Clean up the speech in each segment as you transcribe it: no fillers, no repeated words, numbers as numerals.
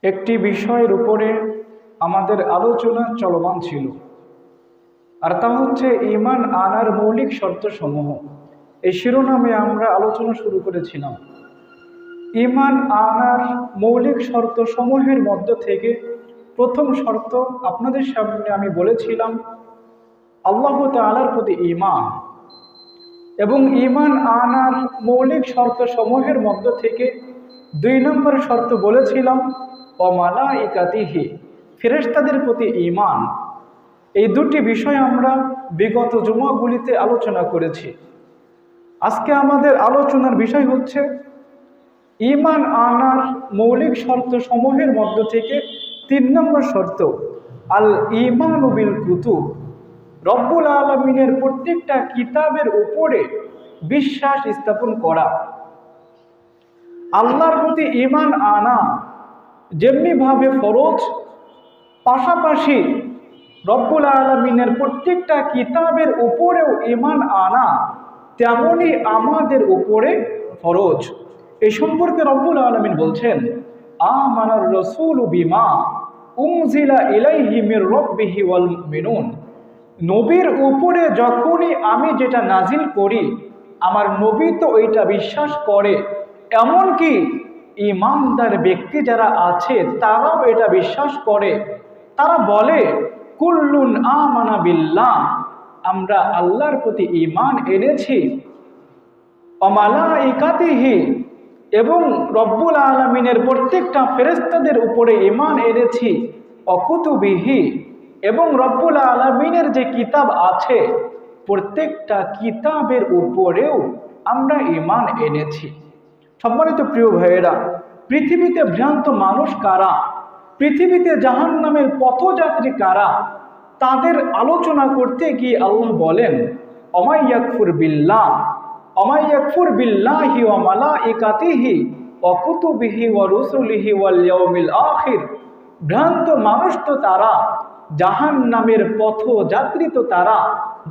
একটি বিষয়ের উপরে আমাদের আলোচনা চলমান ছিল, আর তা হচ্ছে ঈমান আনার মৌলিক শর্তসমূহ। এই শিরোনামে আমরা আলোচনা শুরু করেছিলাম। ঈমান আনার মৌলিক শর্তসমূহের মধ্য থেকে প্রথম শর্ত আপনাদের সামনে আমি বলেছিলাম আল্লাহ তাআলার প্রতি ঈমান, এবং ঈমান আনার মৌলিক শর্তসমূহের মধ্য থেকে ২ নম্বর শর্ত বলেছিলাম ও মালাইকাতিহি, ফেরেশতাদের প্রতি ঈমান। এই দুটি বিষয় আমরা বিগত জুমাগুলিতে আলোচনা করেছি। আজকে আমাদের আলোচনার বিষয় হচ্ছে ঈমান আনার মৌলিক শর্তসমূহের মধ্য থেকে ৩ নম্বর শর্ত আল ঈমানু বিল কুতুব, রব্বুল আলামিনের প্রত্যেকটা কিতাবের উপরে বিশ্বাস স্থাপন করা। আল্লাহর প্রতি ঈমান আনা যেমনিভাবে ফরজ, পাশাপাশি রব্বুল আলামিনের প্রত্যেকটা কিতাবের উপরেও ঈমান আনা তেমনই আমাদের উপরে ফরজ। এই সম্পর্কে রব্বুল আলামিন বলছেন আমানার রাসূলু বিমা উনজিলা ইলাইহি মির রাব্বিহি ওয়াল মুমিনুন, নবীর উপরে যখনই আমি যেটা নাজিল করি আমার নবী তো ওইটা বিশ্বাস করে, এমনকি ঈমানদার ব্যক্তি যারা আছে তারাও এটা বিশ্বাস করে। তারা বলে কুল্লুন আমানা বিল্লাহ, আমরা আল্লাহর প্রতি ঈমান এনেছি, ওয়া মালাইকাতিহি, এবং রব্বুল আলামিনের প্রত্যেকটা ফেরেশতাদের উপরে ঈমান এনেছি, ওয়া কুতুবিহি, এবং রব্বুল আলামিনের যে কিতাব আছে প্রত্যেকটা কিতাবের উপরেও আমরা ঈমান এনেছি। সম্মানিত প্রিয় ভাইয়েরা, পৃথিবীতে ভ্রান্ত মানুষ কারা, পৃথিবীতে জাহান্নামের পথযাত্রী কারা, তাদের আলোচনা করতে গিয়ে আল্লাহ বলেন অমাইয়াকফুর বিল্লাহ, অমাইয়াকফুর বিল্লাহি ওয়া মালাইকাতিহি ওয়া কুতুবিহি ওয়া রুসুলিহি ওয়াল ইয়াউমিল আখির, ভ্রান্ত মানুষ তো তারা, জাহান্নামের পথযাত্রী তো তারা,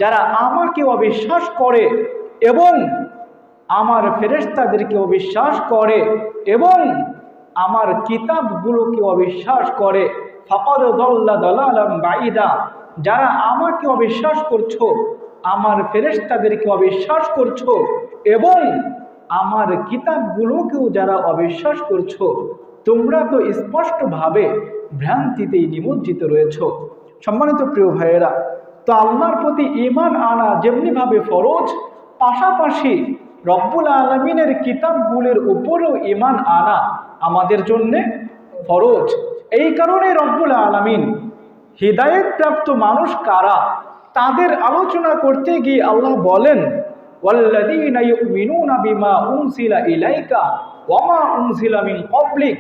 যারা আমাকে অবিশ্বাস করে এবং আমার ফেরেশতাদেরকে অবিশ্বাস করে এবং আমার কিতাবগুলোকে অবিশ্বাস করে। ফাকাদ দাল্লা দালালান বাঈদা, যারা আমাকে অবিশ্বাস করছো, আমার ফেরেশতাদেরকে অবিশ্বাস করছো এবং আমার কিতাবগুলোকেও যারা অবিশ্বাস করছো, তোমরা তো স্পষ্টভাবে ভ্রান্তিতেই নিমজ্জিত রয়েছ। সম্মানিত প্রিয় ভাইয়েরা, তো আল্লাহর প্রতি ঈমান আনা যেমনিভাবে ফরজ, পাশাপাশি রব্বুল আলামিনের কিতাবগুলোর উপরেও ঈমান আনা আমাদের জন্যে ফরজ। এই কারণে রব্বুল আলামিন হিদায়াত প্রাপ্ত মানুষ কারা তাদের আলোচনা করতে গিয়ে আল্লাহ বলেন ওয়াল্লাযীনা ইউমিনুনা বিমা উনজিলা ইলাইকা ওয়া মা উনজিলা মিন ক্বাবলিক,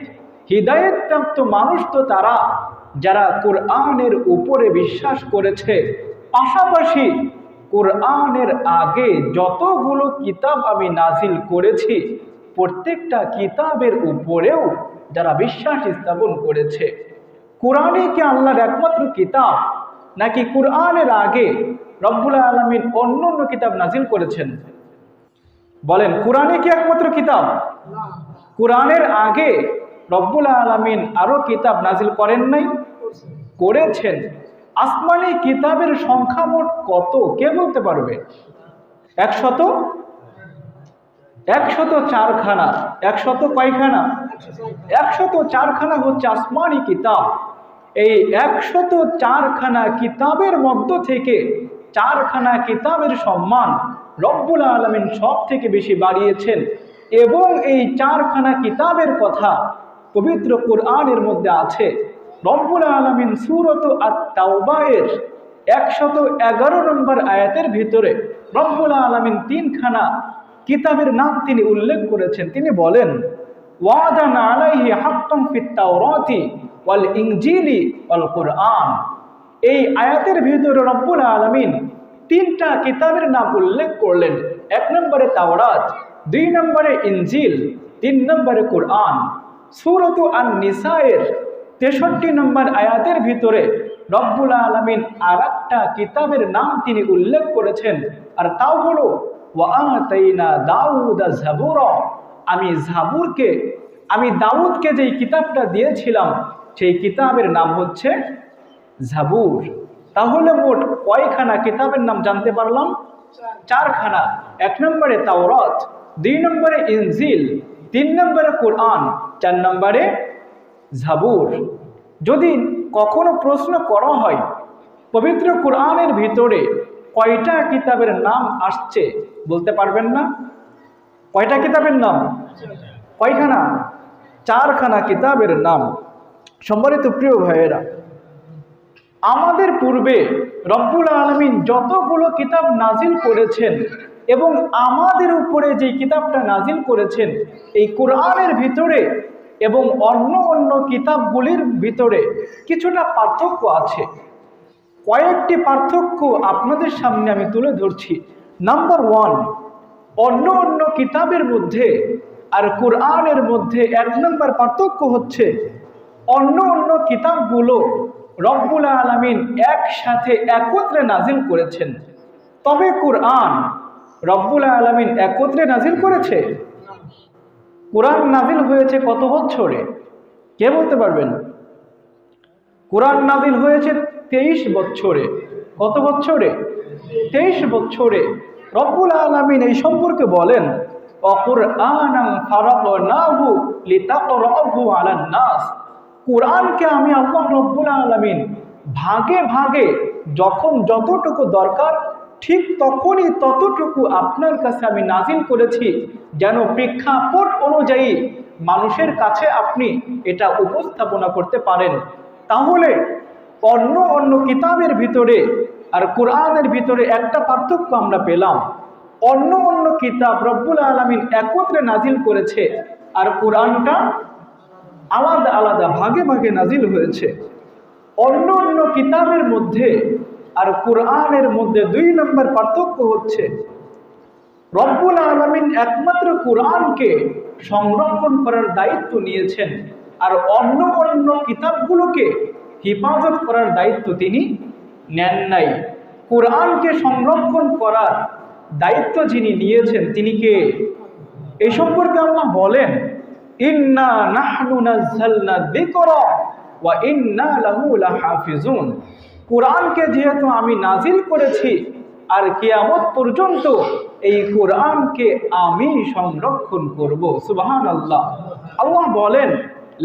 হিদায়াত প্রাপ্ত মানুষ তো তারা যারা কোরআনের উপরে বিশ্বাস করেছে, পাশাপাশি কোরআনের আগে যতগুলো কিতাব আমি নাজিল করেছি প্রত্যেকটা কিতাবের উপরেও যারা বিশ্বাস স্থাপন করেছে। কোরআনই কি আল্লাহর একমাত্র কিতাব, নাকি কোরআনের আগে রব্বুল আলামিন অন্য অন্য কিতাব নাজিল করেছেন? বলেন, কোরআনই কি একমাত্র কিতাব? কোরআনের আগে রব্বুল আলামিন আরো কিতাব নাজিল করেন নাই? করেছেন। আসমানি কিতাবের সংখ্যা মোট কত কে বলতে পারবে? 104 খানা। 100 কয়খানা? 104 খানা হচ্ছে আসমানি কিতাব। এই 104 খানা কিতাবের মধ্য থেকে 4 খানা কিতাবের সম্মান রব্বুল আলামিন সব থেকে বেশি বাড়িয়েছেন, এবং এই 4 খানা কিতাবের কথা পবিত্র কোরআনের মধ্যে আছে। রব্বুল আলামিন সূরাত আত-তাওবা এর 111 নম্বর আয়াতের ভিতরে রব্বুল আলামিন 3 খানা কিতাবের নাম তিনি উল্লেখ করেছেন। তিনি বলেন ওয়াদান আলাইহি হাক্কান ফিত তাওরাতি ওয়াল ইনজিলি ওয়াল কুরআন। এই আয়াতের ভিতরে রব্বুল আলামিন 3টা কিতাবের নাম উল্লেখ করলেন। 1 নম্বরে তাওরাত, 2 নম্বরে ইনজিল, 3 নম্বরে কুরআন। সূরাত আন-নিসা এর 63 নম্বর আয়াতের ভিতরে রব্বুল আলামিন আরেকটা কিতাবের নাম তিনি উল্লেখ করেছেন, আর তাও হলো ওয়া আতাইনা দাউদা যাবুরা, আমি যাবুরকে আমি দাউদকে যেই কিতাবটা দিয়েছিলাম সেই কিতাবের নাম হচ্ছে জাবুর। তাহলে মোট কয়খানা কিতাবের নাম জানতে পারলাম? 4খানা। 1 নম্বরে তাওরাত, 2 নম্বরে ইনজিল, 3 নম্বরে কোরআন, 4 নম্বরে জাবুর। যদি কখনো প্রশ্ন করা হয় পবিত্র কোরআনের ভিতরে কয়টা কিতাবের নাম আসছে, বলতে পারবেন না? কয়টা কিতাবের নাম? কয়খানা? 4খানা কিতাবের নাম। সম্মানিত প্রিয় ভাইয়েরা, আমাদের পূর্বে রব্বুল আলামিন যতগুলো কিতাব নাজিল করেছেন এবং আমাদের উপরে যে কিতাবটা নাজিল করেছেন এই কোরআনের ভিতরে এবং অন্য অন্য কিতাবগুলির ভিতরে কিছুটা পার্থক্য আছে। কয়েকটি পার্থক্য আপনাদের সামনে আমি তুলে ধরছি। নাম্বার 1, অন্য অন্য কিতাবের মধ্যে আর কোরআনের মধ্যে 1 নম্বর পার্থক্য হচ্ছে অন্য অন্য কিতাবগুলো রব্বুল আলামিন একসাথে একত্রে নাজিল করেছেন, তবে কোরআন রব্বুল আলামিন একত্রে নাজিল করেছে। কোরআন নাজিল হয়েছে কত বছরে? কে বলতে পারবেন? কোরআন নাজিল হয়েছে 23 বছরে। কত বছরে? 23 বছরে। রব্বুল আলামিন এই সম্পর্কে বলেন, ওয়াকুরআনান ফারাকনাহু লিতাকরাহু আলান নাস। কোরআনকে আমি আল্লাহ রব্বুল আলামিন ভাগে ভাগে যখন যতটুকু দরকার ঠিক তখনই ততটুকু আপনার কাছে আমি নাজিল করেছি, যেন প্রেক্ষাপট অনুযায়ী মানুষের কাছে আপনি এটা উপস্থাপনা করতে পারেন। তাহলে অন্য অন্য কিতাবের ভিতরে আর কোরআনের ভিতরে একটা পার্থক্য আমরা পেলাম। অন্য অন্য কিতাব রব্বুল আলামিন একত্রে নাজিল করেছে আর কোরআনটা আলাদা আলাদা ভাগে ভাগে নাজিল হয়েছে। অন্য অন্য কিতাবের মধ্যে আর কোরআনের মধ্যে 2 নম্বর পার্থক্য হচ্ছে রব্বুল আলামিন একমাত্র কোরআনকে সংরক্ষণ করার দায়িত্ব নিয়েছেন আর অন্য অন্য কিতাবগুলোকে হিফাজত করার দায়িত্ব তিনি নেন নাই। কোরআনকে সংরক্ষণ করার দায়িত্ব যিনি নিয়েছেন তিনি কে? এই সম্পর্কে আল্লাহ বলেন, ইন্না নাহনু নাযালনা যিকরা ওয়া ইন্না লাহু লাহাফিজুন। কোরআনকে যেহেতু আমি নাজিল করেছি আর কিয়ামত পর্যন্ত এই কোরআনকে আমি সংরক্ষণ করব। সুবহানাল্লাহ। আল্লাহ বলেন,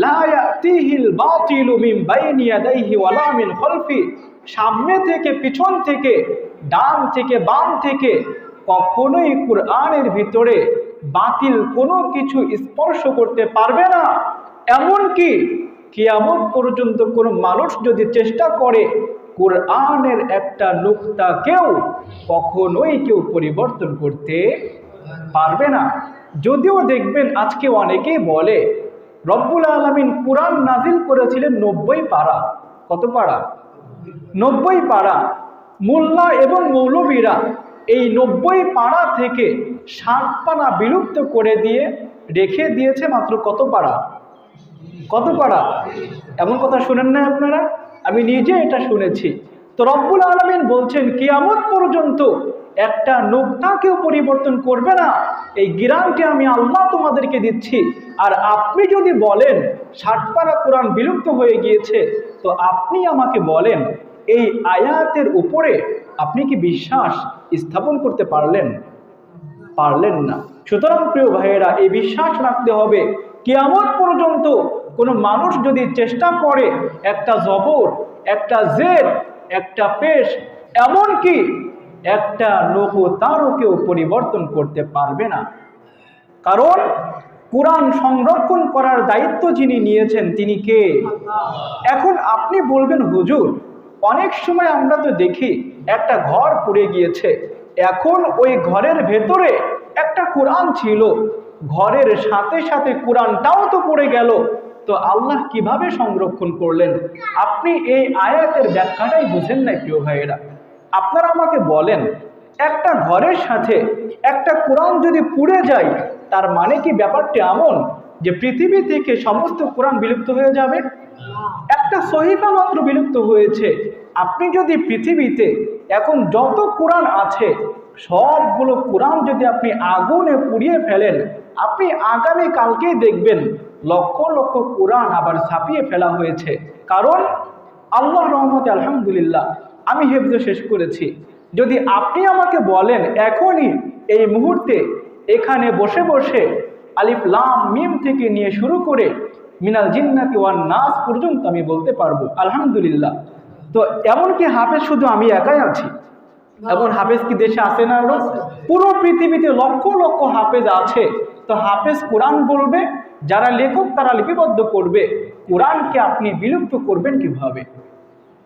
লা ইয়াতিহিল বাতিলু মিন বাইনি ইয়াদাইহি ওয়ালা মিন খালফি। সামনে থেকে পিছন থেকে ডান থেকে বাম থেকে কখনোই কোরআনের ভিতরে বাতিল কোনো কিছু স্পর্শ করতে পারবে না। এমনকি কিয়ামত পর্যন্ত কোনো মানুষ যদি চেষ্টা করে কোরআনের একটা নুকতাকেও কখনোই কেউ পরিবর্তন করতে পারবে না। যদিও দেখবেন আজকে অনেকেই বলে রব্বুল আলামিন কোরআন নাজিল করেছিলেন 90 পারা। কত পারা? 90 পারা। মোল্লা এবং মৌলবীরা এই 90 পারা থেকে 60 পারা বিলুপ্ত করে দিয়ে রেখে দিয়েছে মাত্র কত পারা? কত পারা? এমন কথা শুনেন না আপনারা? আমি নিজে এটা শুনেছি। তো রব্বুল আলামিন বলছেন কিয়ামত পর্যন্ত একটা নুকতাকেও পরিবর্তন করবে না, এই গ্যারান্টি আমি আল্লাহ তোমাদেরকে দিচ্ছি। আর আপনি যদি বলেন 60 পারা কোরআন বিলুপ্ত হয়ে গিয়েছে, তো আপনি আমাকে বলেন এই আয়াতের উপরে আপনি কি বিশ্বাস স্থাপন করতে পারলেন? পারলেন না। সুতরাং প্রিয় ভাইয়েরা, এই বিশ্বাস রাখতে হবে কিয়ামত পর্যন্ত কোনো মানুষ যদি চেষ্টা করে একটা জবর, একটা জের, একটা পেশ, এমনকি একটা নকতারও কেউ পরিবর্তন করতে পারবে না। কারণ কোরআন সংরক্ষণ করার দায়িত্ব যিনি নিয়েছেন তিনি কে? এখন আপনি বলবেন, হুজুর অনেক সময় আমরা তো দেখি একটা ঘর পড়ে গিয়েছে, এখন ওই ঘরের ভেতরে একটা কোরআন ছিল, ঘরের সাথে সাথে কোরআনটাও তো পড়ে গেল, তো আল্লাহ কিভাবে সংরক্ষণ করলেন? আপনি এই আয়াতের ব্যাখ্যাটাই বুঝেন নাই প্রিয় ভাইয়েরা। আপনারা আমাকে বলেন, একটা ঘরের সাথে একটা কোরআন যদি পুড়ে যায়, তার মানে কি ব্যাপারটা এমন যে পৃথিবী থেকে সমস্ত কোরআন বিলুপ্ত হয়ে যাবে? একটা সহিফা মাত্র বিলুপ্ত হয়েছে। আপনি যদি পৃথিবীতে এখন যত কোরআন আছে সবগুলো কোরআন যদি আপনি আগুনে পুড়িয়ে ফেলেন, আপনি আগামী কালকেই দেখবেন লক্ষ লক্ষ কোরআন আবার ছাপিয়ে ফেলা হয়েছে। কারণ আল্লাহ রহমতে আলহামদুলিল্লাহ আমি হেফজ শেষ করেছি। যদি আপনি আমাকে বলেন এখনই এই মুহূর্তে এখানে বসে বসে আলিফ লাম মিম থেকে নিয়ে শুরু করে মিনাল জিন্নাতি ওয়ান নাস পর্যন্ত আমি বলতে পারবো আলহামদুলিল্লাহ। তো এমনকি হাফেজ শুধু আমি একাই আছি, এমন হাফেজ কি দেশে আছে না? পুরো পৃথিবীতে লক্ষ লক্ষ হাফেজ আছে। তো হাফেজ কোরআন বলবে, যারা লেখক তারা লিপিবদ্ধ করবে, কোরআনকে আপনি বিলুপ্ত করবেন কিভাবে?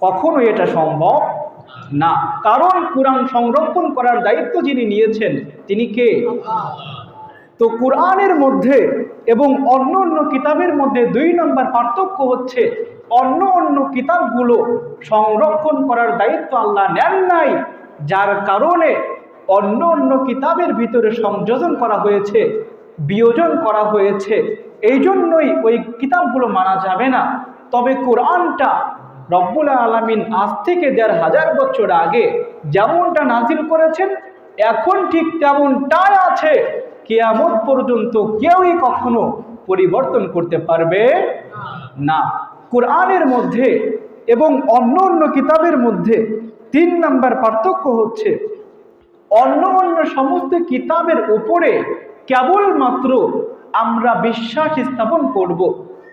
কখনো এটা সম্ভব না। কারণ কোরআন সংরক্ষণ করার দায়িত্ব যিনি নিয়েছেন তিনি কে? তো কোরআনের মধ্যে এবং অন্য অন্য কিতাবের মধ্যে 2 নম্বর পার্থক্য হচ্ছে, অন্য অন্য কিতাবগুলো সংরক্ষণ করার দায়িত্ব আল্লাহ নেন নাই, যার কারণে অন্য অন্য কিতাবের ভিতরে সংযোজন করা হয়েছে, বিয়োজন করা হয়েছে। এই জন্যই ওই কিতাবগুলো মানা যাবে না। তবে কোরআনটা রব্বুল আলামিন আজ থেকে 1500 বছর আগে যেমনটা নাজিল করেছেন এখন ঠিক তেমনটাই আছে। কিয়ামত পর্যন্ত কেউই কখনো পরিবর্তন করতে পারবে না। কোরআনের মধ্যে এবং অন্য অন্য কিতাবের মধ্যে 3 নম্বর পার্থক্য হচ্ছে, অন্য অন্য সমস্ত কিতাবের উপরে কেবলমাত্র আমরা বিশ্বাস স্থাপন করব,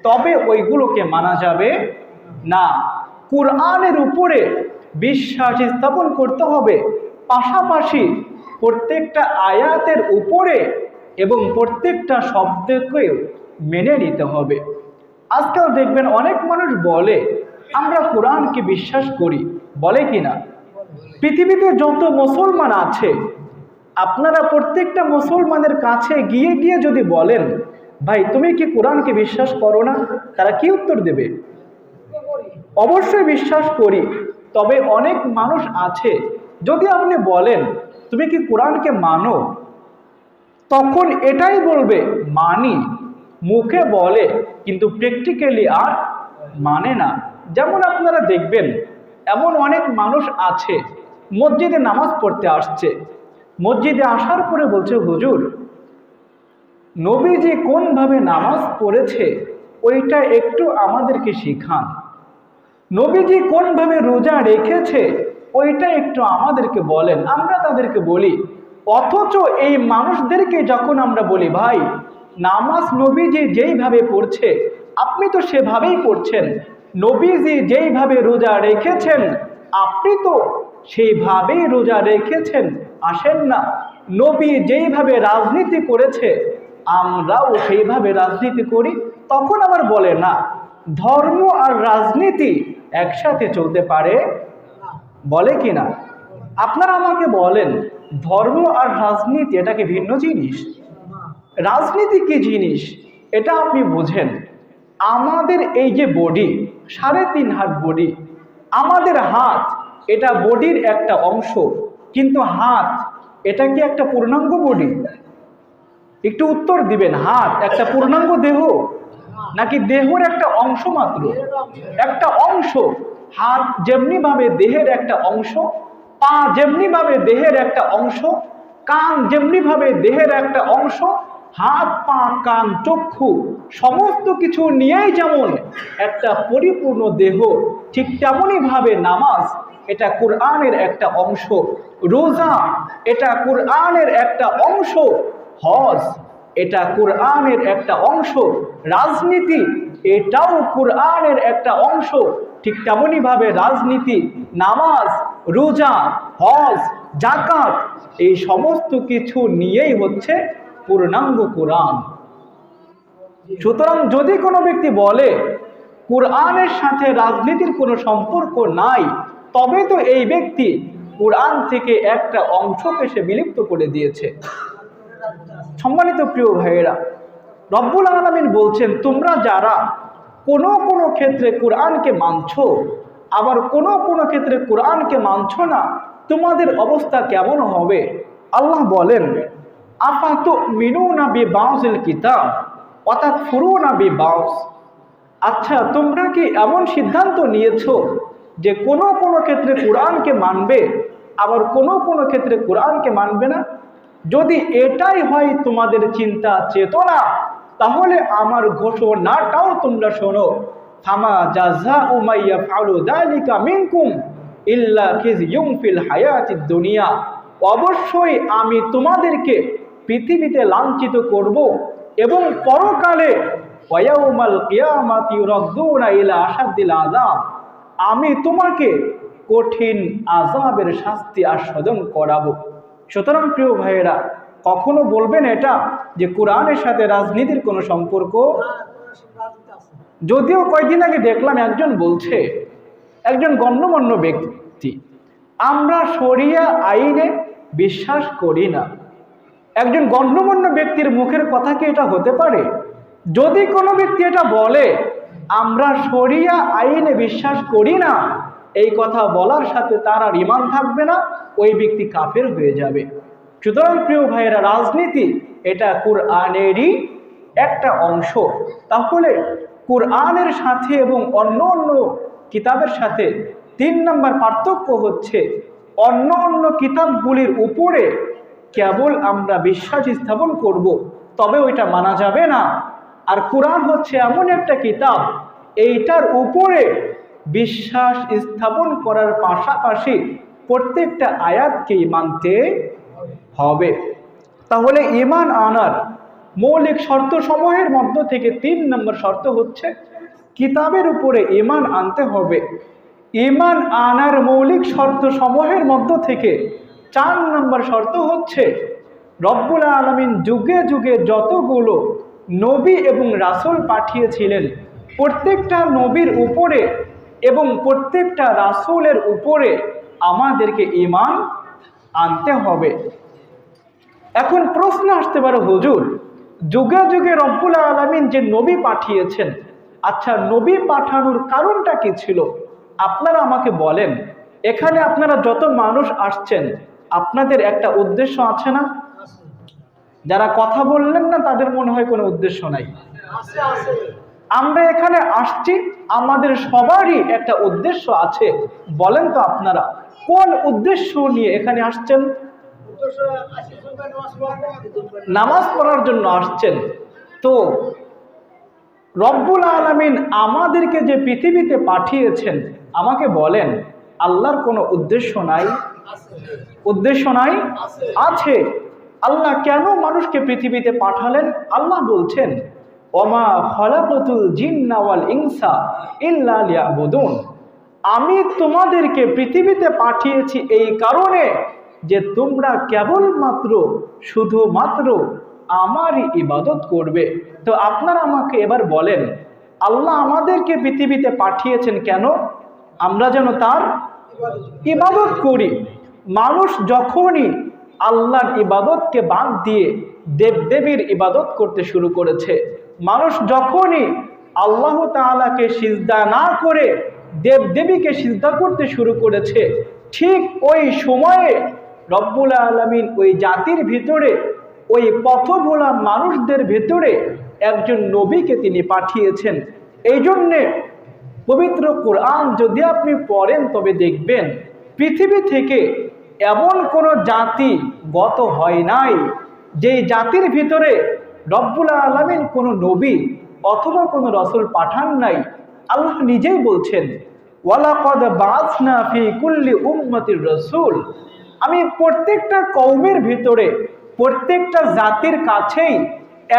তবে ওইগুলোকে মানা যাবে না। কোরআনের উপরে বিশ্বাস স্থাপন করতে হবে, পাশাপাশি প্রত্যেকটা আয়াতের উপরে এবং প্রত্যেকটা শব্দকে মেনে নিতে হবে। আজকাল দেখবেন অনেক মানুষ বলে আমরা কোরআনকে বিশ্বাস করি, বলে কিনা? পৃথিবীতে যত মুসলমান আছে আপনারা প্রত্যেকটা মুসলমানের কাছে গিয়ে গিয়ে যদি বলেন ভাই তুমি কি কোরআনকে বিশ্বাস করো না, তারা কি উত্তর দেবে? অবশ্যই বিশ্বাস করি। তবে অনেক মানুষ আছে যদি আপনি বলেন তুমি কি কোরআনকে মানো, তখন এটাই বলবে মানি, মুখে বলে কিন্তু প্র্যাকটিক্যালি আর মানে না। যেমন আপনারা দেখবেন এমন অনেক মানুষ আছে মসজিদে নামাজ পড়তে আসছে, মসজিদে আসার পরে বলছে হুজুর নবীজি কোনভাবে নামাজ পড়েছে ওইটা একটু আমাদেরকে শিখান, নবীজি কোনভাবে রোজা রেখেছে ওইটা একটু আমাদেরকে বলেন। আমরা তাদেরকে বলি, অথচ এই মানুষদেরকে যখন আমরা বলি ভাই নামাজ নবীজি যেইভাবে পড়ছে আপনি তো সেভাবেই পড়ছেন, নবীজি যেইভাবে রোজা রেখেছেন আপনি তো সেইভাবেই রোজা রেখেছেন, আসেন না নবী যেইভাবে রাজনীতি করেছে আমরাও সেইভাবে রাজনীতি করি, তখন আবার বলে না ধর্ম আর রাজনীতি একসাথে চলতে পারে, বলে কিনা? আপনারা আমাকে বলেন ধর্ম আর রাজনীতি এটা কি ভিন্ন জিনিস? রাজনীতি কি জিনিস এটা আপনি বুঝেন। আমাদের এই যে বডি 3.5 হাত বডি, আমাদের হাত এটা বডির একটা অংশ, কিন্তু হাত এটা কি একটা পূর্ণাঙ্গ বডি? একটু উত্তর দিবেন, হাত একটা পূর্ণাঙ্গ দেহ নাকি দেহের একটা অংশ মাত্র? একটা অংশ। হাত যেমনি ভাবে দেহের একটা অংশ, পা যেমনি ভাবে দেহের একটা অংশ, কান যেমনি ভাবে দেহের একটা অংশ, হাত পা কান চক্ষু সমস্ত কিছু নিয়েই যেমন একটা পরিপূর্ণ দেহ, ঠিক তেমনই ভাবে নামাজ এটা কোরআনের একটা অংশ, রোজা এটা কোরআনের একটা অংশ, হজ এটা কোরআনের একটা অংশ, রাজনীতি এটাও কোরআনের একটা অংশ। ঠিক তেমনই ভাবে রাজনীতি, নামাজ, রোজা, হজ, যাকাত এই সমস্ত কিছু নিয়েই হচ্ছে পূর্ণাঙ্গ কোরআন। সুতরাং যদি কোনো ব্যক্তি বলে কোরআনের সাথে রাজনীতির কোনো সম্পর্ক নাই, তবে তো এই ব্যক্তি কোরআন থেকে একটা অংশকে সে বিলুপ্ত করে দিয়েছে। সম্মানিত প্রিয় ভাইয়েরা, রব্বুল আলামিন বলছেন তোমরা যারা কোনো কোনো ক্ষেত্রে কোরআনকে মানছো আবার কোনো কোনো ক্ষেত্রে কোরআনকে মানছো না, তোমাদের অবস্থা কেমন হবে? আল্লাহ বলেন আফাতুমিনুনা বিবাযিল কিতাব ওয়া তাকফুরুনা বিবায। আচ্ছা তোমরা কি এমন সিদ্ধান্ত নিয়েছো যে কোনো কোনো ক্ষেত্রে কোরআনকে মানবে আবার কোনো কোনো ক্ষেত্রে কোরআনকে মানবে না? যদি এটাই হয় তোমাদের চিন্তা চেতনা, তাহলে আমার ঘোষণাটাও তোমরা শোনো, ফামা জাযাউ মান ইয়াফআলু যালিকা মিনকুম ইল্লা খিযয়ুম ফিল হায়াতিদ দুনিয়া, অবশ্যই আমি তোমাদেরকে পৃথিবীতে লাঞ্ছিত করব এবং পরকালে ওয়ায়াউমাল কিয়ামাতি ইউরাদ্দুনা ইলা আশাদ্দিল আযাব, আমি তোমাকে কঠিন আযাবের শাস্তি আস্বাদন করাবো। সুতরাং প্রিয় ভাইয়েরা, কখনো বলবেন এটা যে কোরআনের সাথে রাজনীতির কোনো সম্পর্ক। যদিও কয়েকদিন আগে দেখলাম একজন বলছে, একজন গণ্যমান্য ব্যক্তি, আমরা শরিয়া আইনে বিশ্বাস করি না। একজন গণ্যমান্য ব্যক্তির মুখের কথা কি এটা হতে পারে? যদি কোনো ব্যক্তি এটা বলে আমরা শরিয়া আইনে বিশ্বাস করি না, এই কথা বলার সাথে তার আর ঈমান থাকবে না, ওই ব্যক্তি কাফের হয়ে যাবে। সুতরাং প্রিয় ভাইয়েরা, রাজনীতি এটা কোরআনেরই একটা অংশ। তাহলে কোরআনের সাথে এবং অন্য অন্য কিতাবের সাথে 3 নম্বর পার্থক্য হচ্ছে, অন্য অন্য কিতাবগুলির উপরে কেবল আমরা বিশ্বাস স্থাপন করব, তবে ওইটা মানা যাবে না। আর কোরআন হচ্ছে এমন একটা কিতাব, এইটার উপরে বিশ্বাস স্থাপন করার পাশাপাশি প্রত্যেকটা আয়াতকেই মানতে হবে। তাহলে ঈমান আনার মৌলিক শর্ত সমূহের মধ্য থেকে 3 নম্বর শর্ত হচ্ছে কিতাবের উপরে ঈমান আনতে হবে। ঈমান আনার মৌলিক শর্ত সমূহের মধ্য থেকে 4 নম্বর শর্ত হচ্ছে রব্বুল আলামিন যুগে যুগে যতগুলো নবী এবং রাসূল পাঠিয়েছিলেন, প্রত্যেকটা নবীর উপরে এবং প্রত্যেকটা রাসূলের উপরে আমাদেরকে ঈমান আনতে হবে। এখন প্রশ্ন আসতে পারে, হুজুর যুগে যুগে রব্বুল আলামিন যে নবী পাঠিয়েছেন, আচ্ছা নবী পাঠানোর কারণটা কি ছিল? আপনারা আমাকে বলেন। এখানে আপনারা যত মানুষ আসছেন, আপনাদের একটা উদ্দেশ্য আছে না? যারা কথা বললেন না তাদের মনে হয় কোনো উদ্দেশ্য নাই। আমরা এখানে আসছি, আমাদের সবারই একটা উদ্দেশ্য আছে। বলেন তো আপনারা কোন উদ্দেশ্য নিয়ে এখানে আসছেন? নামাজ পড়ার জন্য আসছেন। তো রব্বুল আলামিন আমাদেরকে যে পৃথিবীতে পাঠিয়েছেন, আমাকে বলেন আল্লাহর কোনো উদ্দেশ্য নাই? উদ্দেশ্য নাই? আছে। আল্লাহ কেন মানুষকে পৃথিবীতে পাঠালেন? আল্লাহ বলছেন, ওমা খলাকাতুল জিন্না ওয়াল ইনসা ইল্লা লিয়াবুদুন, আমি তোমাদেরকে পৃথিবীতে পাঠিয়েছি এই কারণে যে তোমরা কেবলমাত্র শুধুমাত্র আমারই ইবাদত করবে। তো আপনারা আমাকে এবার বলেন, আল্লাহ আমাদেরকে পৃথিবীতে পাঠিয়েছেন কেন? আমরা যেন তার ইবাদত করি। মানুষ যখনই আল্লাহর ইবাদতকে বাদ দিয়ে দেবদেবীর ইবাদত করতে শুরু করেছে, মানুষ যখনই আল্লাহ তাআলাকে সিজদা না করে দেবদেবীকে সিজদা করতে শুরু করেছে, ঠিক ওই সময়ে রব্বুল আলামিন ওই জাতির ভিতরে, ওই পথভোলা মানুষদের ভিতরে একজন নবীকে তিনি পাঠিয়েছেন। এই জন্যে পবিত্র কোরআন যদি আপনি পড়েন তবে দেখবেন পৃথিবী থেকে এমন কোনো জাতি গত হয় নাই যেই জাতির ভিতরে রব্বুল আলামিন কোনো নবী অথবা কোনো রাসূল পাঠান নাই। আল্লাহ নিজেই বলছেন, ওয়ালাকাদ বাআসনা ফি কুল্লি উম্মাতির রাসূল, আমি প্রত্যেকটা কওমের ভিতরে প্রত্যেকটা জাতির কাছেই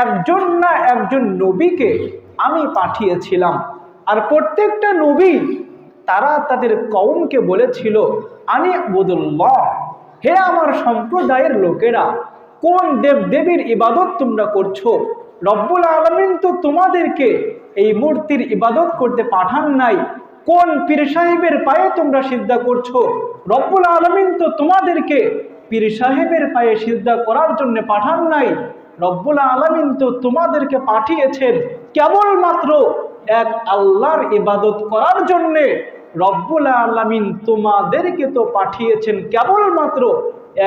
একজন না একজন নবীকে আমি পাঠিয়েছিলাম। আর প্রত্যেকটা নবী তারা তাদের কওমকে বলেছিল, আনি আবুদুল্লাহ, হে আমার সম্প্রদায়ের লোকেরা, কোন দেবদেবীর ইবাদত তোমরা করছো? রব্বুল আলামিন তো তোমাদেরকে এই মূর্তির ইবাদত করতে পাঠান নাই। কোন পীর সাহেবের পায়ে তোমরা সিজদা করছো? রব্বুল আলামিন তো তোমাদেরকে পীর সাহেবের পায়ে সিজদা করার জন্য পাঠান নাই। রব্বুল আলামিন তো তোমাদেরকে পাঠিয়েছেন কেবলমাত্র এক আল্লাহর ইবাদত করার জন্যে। রব্বুল আলামিন তোমাদেরকে তো পাঠিয়েছেন কেবলমাত্র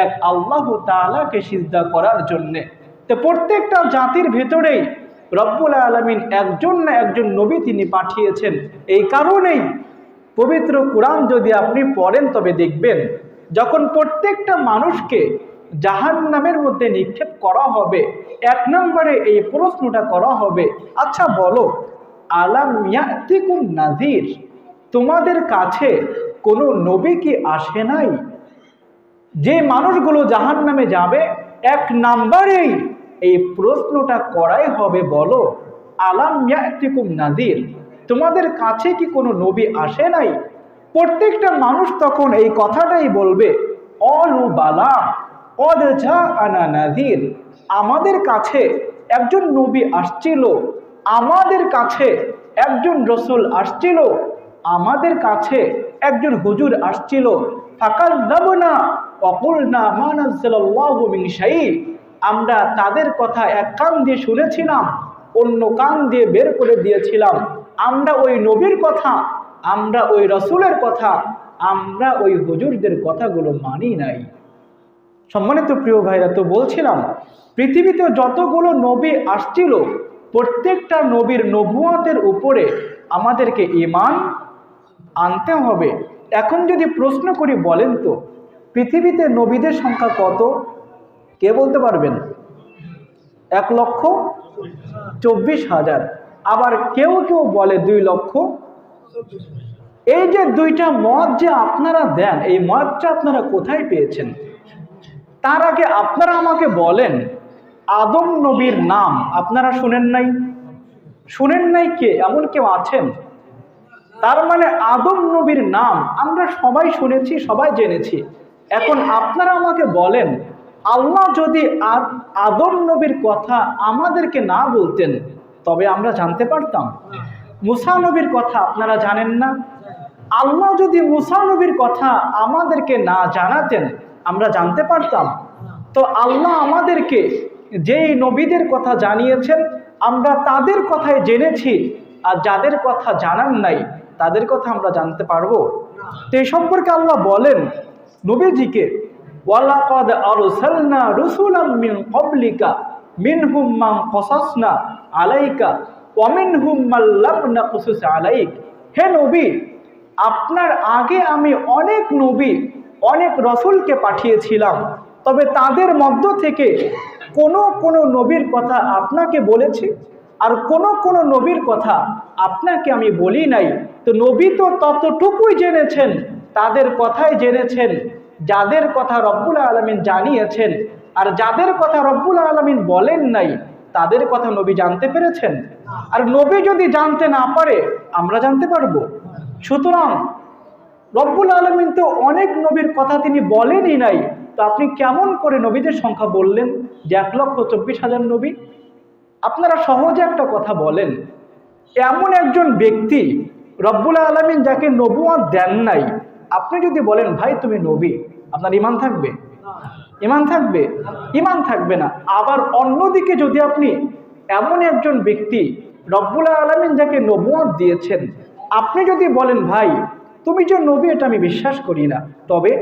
এক আল্লাহ তাআলাকে সিজদা করার জন্যে। তো প্রত্যেকটা জাতির ভেতরেই রব্বুল আলামিন একজন না একজন নবী তিনি পাঠিয়েছেন। এই কারণেই পবিত্র কোরআন যদি আপনি পড়েন তবে দেখবেন, যখন প্রত্যেকটা মানুষকে জাহান্নামের মধ্যে নিক্ষেপ করা হবে। 1 নম্বরে এই প্রশ্নটা করা হবে, আচ্ছা বলো, আলাম ইয়াতিকুম নাযির, তোমাদের কাছে কোনো নবী কি আসে নাই? যে মানুষগুলো জাহান্নামে যাবে 1 নম্বরেই এই প্রশ্নটা করাই হবে, বলো আলাম ইয়াতিকুম নাযির, তোমাদের কাছে কি কোনো নবী আসে নাই? প্রত্যেকটা মানুষ তখন এই কথাটাই বলবে, অলু বালা কদ জাআনা নাযির, আমাদের কাছে একজন নবী আসছিল, আমাদের কাছে একজন রসুল আসছিল, আমাদের কাছে একজন হুজুর আসছিল। ফাকাযযাবনা ওয়া কুলনা মা নাযালাল্লাহু মিন শাই', আমরা তাদের কথা এক কান দিয়ে শুনেছিলাম, অন্য কান দিয়ে বের করে দিয়েছিলাম। আমরা ওই নবীর কথা, আমরা ওই রসুলের কথা, আমরা ওই হুজুরদের কথাগুলো মানি নাই। সম্মানিত প্রিয় ভাইরা, তো বলছিলাম পৃথিবীতে যতগুলো নবী আসছিল প্রত্যেকটা নবীর নবুয়াতের উপরে আমাদেরকে ঈমান আনতে হবে। এখন যদি প্রশ্ন করি, বলেন তো পৃথিবীতে নবীদের সংখ্যা কত? কে বলতে পারবেন? 1,24,000। আবার কেউ কেউ বলে 2 লক্ষ। এই যে 2টা মত যে আপনারা দেন, এই মতটা আপনারা কোথায় পেয়েছেন? তার আগে আপনারা আমাকে বলেন, আদম নবীর নাম আপনারা শুনেন নাই? শুনেন নাই? কে এমন কেউ আছেন? তার মানে আদম নবীর নাম আমরা সবাই শুনেছি, সবাই জেনেছি। এখন আপনারা আমাকে বলেন, আল্লাহ যদি আদম নবীর কথা আমাদেরকে না বলতেন তবে আমরা জানতে পারতাম? মুসা নবীর কথা আপনারা জানেন না? আল্লাহ যদি মুসা নবীর কথা আমাদেরকে না জানাতেন আমরা জানতে পারতাম? তো আল্লাহ আমাদেরকে যেই নবীদের কথা জানিয়েছেন আমরা তাদের কথাই জেনেছি, আর যাদের কথা জানান নাই তাদের কথা আমরা জানতে পারবো? তো এই সম্পর্কে আল্লাহ বলেন নবীজিকে, ওয়ালাকাদ আরসালনা রুসুলাম মিন ক্বাবলিকা মিনহুম মান ক্বাসাসনা আলাইকা ওয়া মিনহুম মান লাম নাকসুস আলাইক। হে নবী, আপনার আগে আমি অনেক নবী, অনেক রসুলকে পাঠিয়েছিলাম, তবে তাদের মধ্য থেকে কোন নবীর কথা আপনাকে বলেছি, আর কোন নবীর কথা আপনাকে আমি বলি নাই। তো নবী তো ততটুকুই জেনেছেন, তাদের কথাই জেনেছেন যাদের কথা রব্বুল আলামিন জানিয়েছেন, আর যাদের কথা রব্বুল আলামিন বলেন নাই তাদের কথা নবী জানতে পেরেছেন। আর নবী যদি জানতে না পারে আমরা জানতে পারবো? সুতরাং রব্বুল আলামিন তো অনেক নবীর কথা তিনি বলেনই নাই, তো আপনি কেমন করে নবীদের সংখ্যা বললেন যে 1,24,000 নবী? আপনারা সহজে একটা কথা বলেন, এমন একজন ব্যক্তি রব্বুল আলামিন যাকে নবুয়ত দেন নাই, আপনি যদি বলেন ভাই তুমি নবী, আপনার ঈমান থাকবে? ঈমান থাকবে? ঈমান থাকবে না। আবার অন্যদিকে যদি আপনি এমন একজন ব্যক্তি রব্বুল আলামিন যাকে নবুয়ত দিয়েছেন, আপনি যদি বলেন ভাই তুমি যে নবী এটা আমি বিশ্বাস করি না, তবে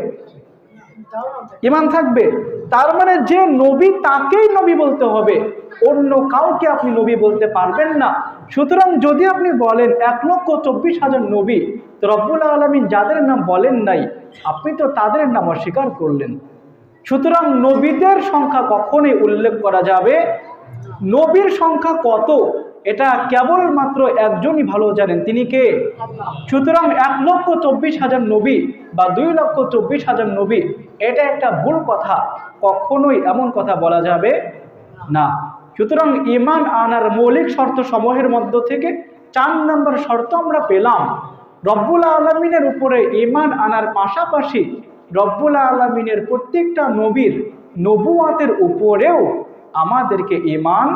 ঈমান থাকবে? তার মানে যে নবী তাকেই নবী বলতে হবে, অন্য কাউকে আপনি নবী বলতে পারবেন না। সুতরাং যদি আপনি বলেন 1,24,000 নবী, তো রব্বুল আলামিন যাদের নাম বলেন নাই আপনি তো তাদের নাম অস্বীকার করলেন। সুতরাং নবীদের সংখ্যা কখনোই উল্লেখ করা যাবে, নবীর সংখ্যা কত এটা কেবলমাত্র একজনই ভালো জানেন, তিনি কে? সুতরাং 1,24,000 নবী বা 2,24,000 নবী এটা একটা ভুল কথা, কখনোই এমন কথা বলা যাবে না। সুতরাং ঈমান আনার মৌলিক শর্ত সমূহের মধ্য থেকে 4 নম্বর শর্ত আমরা পেলাম, রব্বুল আলামিনের উপরে ঈমান আনার পাশাপাশি রব্বুল আলামিনের প্রত্যেকটা নবীর নবুয়াতের উপরেও আমাদেরকে ঈমান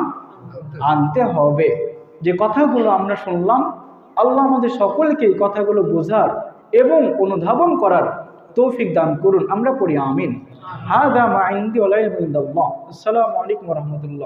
আনতে হবে। যে কথাগুলো আমরা শুনলাম, আল্লাহ আমাদের সকলকে এই কথাগুলো বোঝার এবং অনুধাবন করার তৌফিক দান করুন। আমরা পড়ি আমিন। হাযা মা ইনদি ওয়া লা ইলাহা ইল্লাল্লাহ। আসসালামু আলাইকুম ওয়া রাহমাতুল্লাহ।